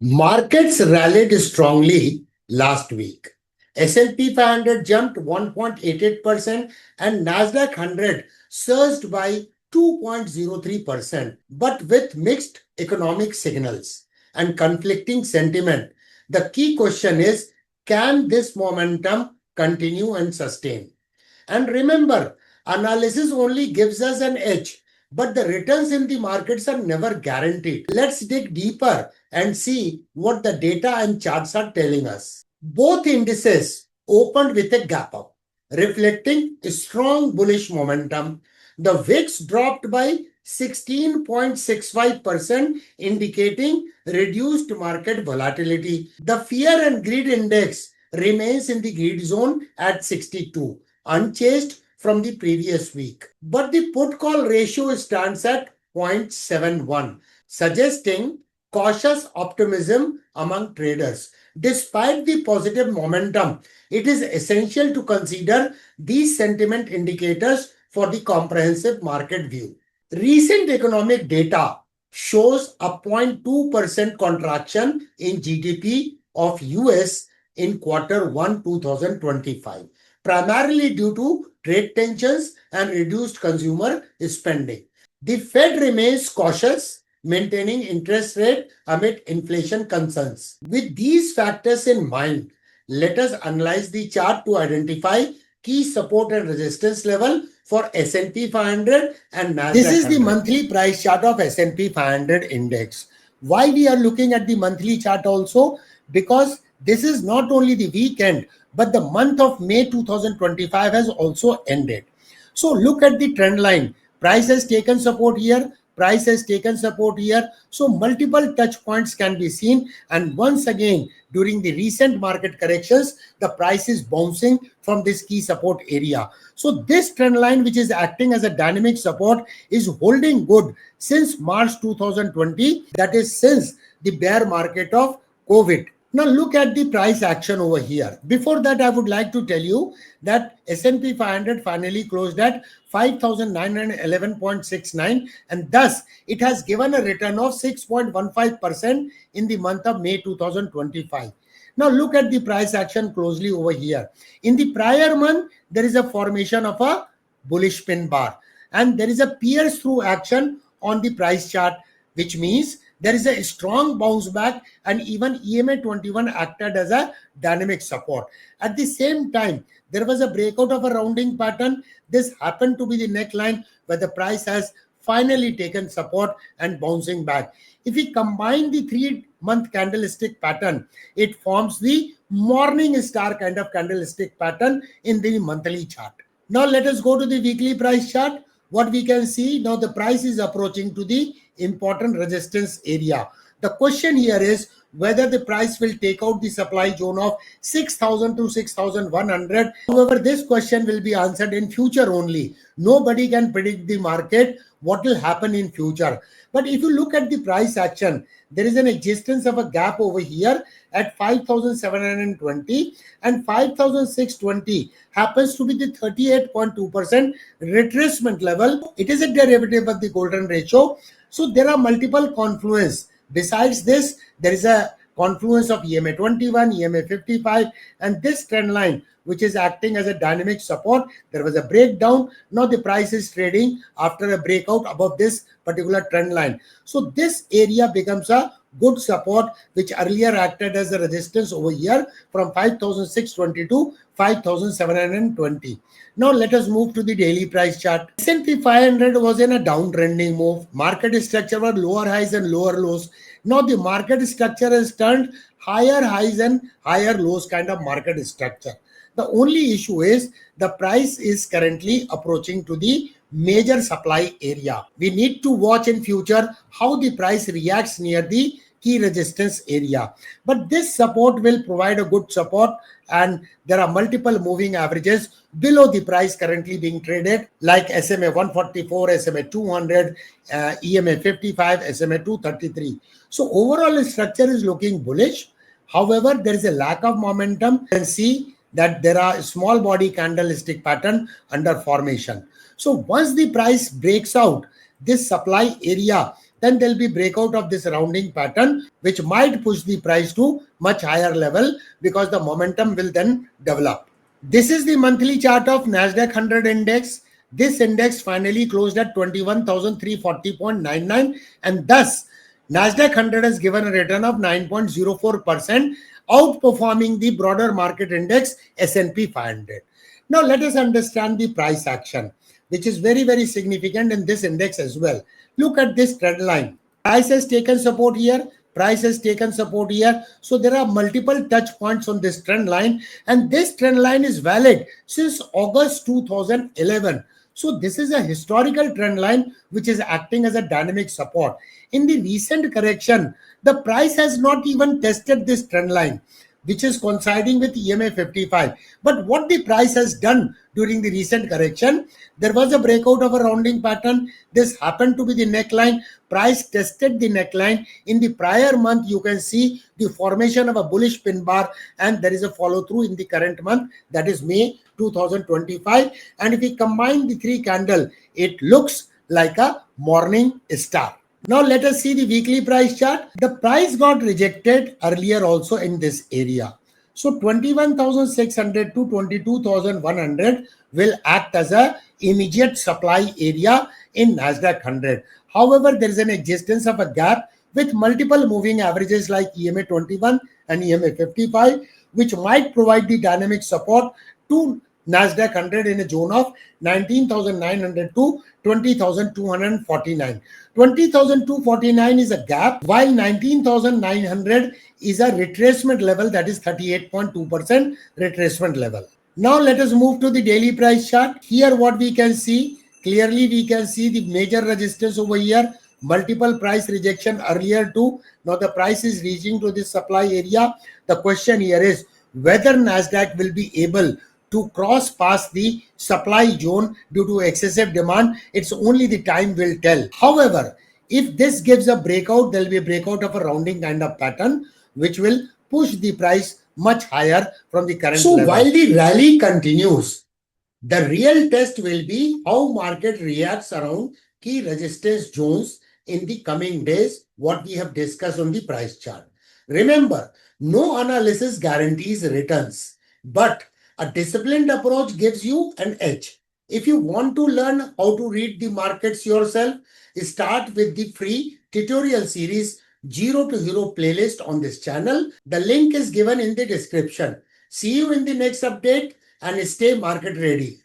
Markets rallied strongly last week. S&P 500 jumped 1.88% and Nasdaq 100 surged by 2.03%. But with mixed economic signals and conflicting sentiment, the key question is, can this momentum continue and sustain? And remember, analysis only gives us an edge, but the returns in the markets are never guaranteed. Let's dig deeper and see what the data and charts are telling us. Both indices opened with a gap up, reflecting a strong bullish momentum. The VIX dropped by 16.65%, indicating reduced market volatility. The fear and greed index remains in the greed zone at 62, unchanged from the previous week. But the put-call ratio stands at 0.71, suggesting cautious optimism among traders. Despite the positive momentum, it is essential to consider these sentiment indicators for the comprehensive market view. Recent economic data shows a 0.2% contraction in GDP of US in Q1 2025, primarily due to trade tensions and reduced consumer spending. The Fed remains cautious, maintaining interest rate amid inflation concerns. With these factors in mind, let us analyze the chart to identify key support and resistance level for S&P 500 and Nasdaq. This is the monthly price chart of S&P 500 index. Why we are looking at the monthly chart also? Because this is not only the weekend, but the month of May 2025 has also ended. So look at the trend line. Price has taken support here. Price has taken support here. So multiple touch points can be seen. And once again, during the recent market corrections, the price is bouncing from this key support area. So this trend line, which is acting as a dynamic support, is holding good since March 2020. That is since the bear market of COVID. Now look at the price action over here. Before that, I would like to tell you that S&P 500 finally closed at 5,911.69, and thus it has given a return of 6.15% in the month of May 2025. Now look at the price action closely over here. In the prior month, there is a formation of a bullish pin bar, and there is a pierce through action on the price chart, which means there is a strong bounce back, and even EMA 21 acted as a dynamic support. At the same time, there was a breakout of a rounding pattern. This happened to be the neckline where the price has finally taken support and bouncing back. If we combine the 3-month candlestick pattern, it forms the morning star kind of candlestick pattern in the monthly chart. Now let us go to the weekly price chart. What we can see now, the price is approaching to the important resistance area. The question here is whether the price will take out the supply zone of 6,000 to 6,100. However, this question will be answered in future only. Nobody can predict the market, what will happen in future. But if you look at the price action, there is an existence of a gap over here at 5,720, and 5,620 happens to be the 38.2% retracement level. It is a derivative of the golden ratio. So there are multiple confluence. Besides this, there is a confluence of EMA 21, EMA 55, and this trend line, which is acting as a dynamic support. There was a breakdown. Now the price is trading after a breakout above this particular trend line. So this area becomes a good support, which earlier acted as a resistance over here from 5,620 to 5,720. Now let us move to the daily price chart. S&P 500 was in a downtrending move. Market structure were lower highs and lower lows. Now the market structure has turned higher highs and higher lows kind of market structure. The only issue is the price is currently approaching to the major supply area. We need to watch in future how the price reacts near the key resistance area. But this support will provide a good support, and there are multiple moving averages below the price currently being traded, like SMA 144, SMA 200, EMA 55, SMA 233. So overall structure is looking bullish. However, there is a lack of momentum. You can see that there are small body candlestick pattern under formation. So once the price breaks out this supply area, then there'll be breakout of this rounding pattern, which might push the price to much higher level because the momentum will then develop. This is the monthly chart of Nasdaq 100 index. This index finally closed at 21,340.99, and thus Nasdaq 100 has given a return of 9.04%, outperforming the broader market index S&P 500. Now let us understand the price action, which is very, very significant in this index as well. Look at this trend line. Price has taken support here. Price has taken support here. So there are multiple touch points on this trend line, and this trend line is valid since August 2011. So this is a historical trend line which is acting as a dynamic support. In the recent correction, the price has not even tested this trend line, which is coinciding with EMA 55. But what the price has done during the recent correction, there was a breakout of a rounding pattern. This happened to be the neckline. Price tested the neckline. In the prior month, you can see the formation of a bullish pin bar, and there is a follow through in the current month, that is May 2025. And if we combine the three candles, it looks like a morning star. Now let us see the weekly price chart. The price got rejected earlier also in this area. So 21,600 to 22,100 will act as a immediate supply area in Nasdaq 100. However, there is an existence of a gap with multiple moving averages like EMA 21 and EMA 55, which might provide the dynamic support to Nasdaq 100 in a zone of 19,900 to 20,249. 20,249 is a gap, while 19,900 is a retracement level, that is 38.2% retracement level. Now let us move to the daily price chart. Here what we can see, clearly we can see the major resistance over here, multiple price rejection earlier too. Now the price is reaching to this supply area. The question here is whether Nasdaq will be able to cross past the supply zone due to excessive demand. It's only the time will tell. However, if this gives a breakout, there will be a breakout of a rounding kind of pattern, which will push the price much higher from the current level. So while the rally continues, the real test will be how market reacts around key resistance zones in the coming days, what we have discussed on the price chart. Remember, no analysis guarantees returns, but a disciplined approach gives you an edge. If you want to learn how to read the markets yourself, start with the free tutorial series Zero to Hero playlist on this channel. The link is given in the description. See you in the next update and stay market ready.